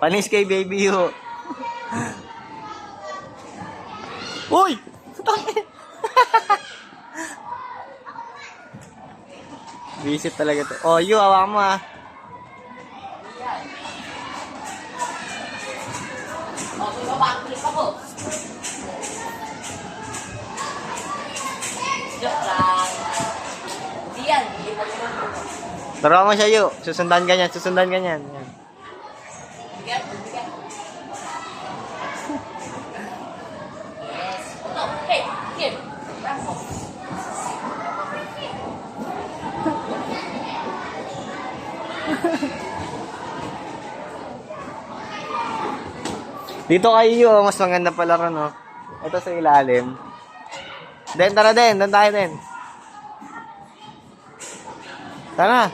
Panis kay baby Yu. Uy! Visit talaga to. Oh, Yu, awa mo ah. Okay, babaklik ako. Joke lang. Hindi yan. Hindi mo ginagawa. Tara mo siya, Yu. Susundan ka niyan, susundan ka niyan. Yan. Bigat, bigat. Yes. Ito, hey, here. Bravo. Dito kayo, Yu. Mas maganda pala ron, no? Ito sa ilalim. Den, tara din. Doon tayo din. Tara.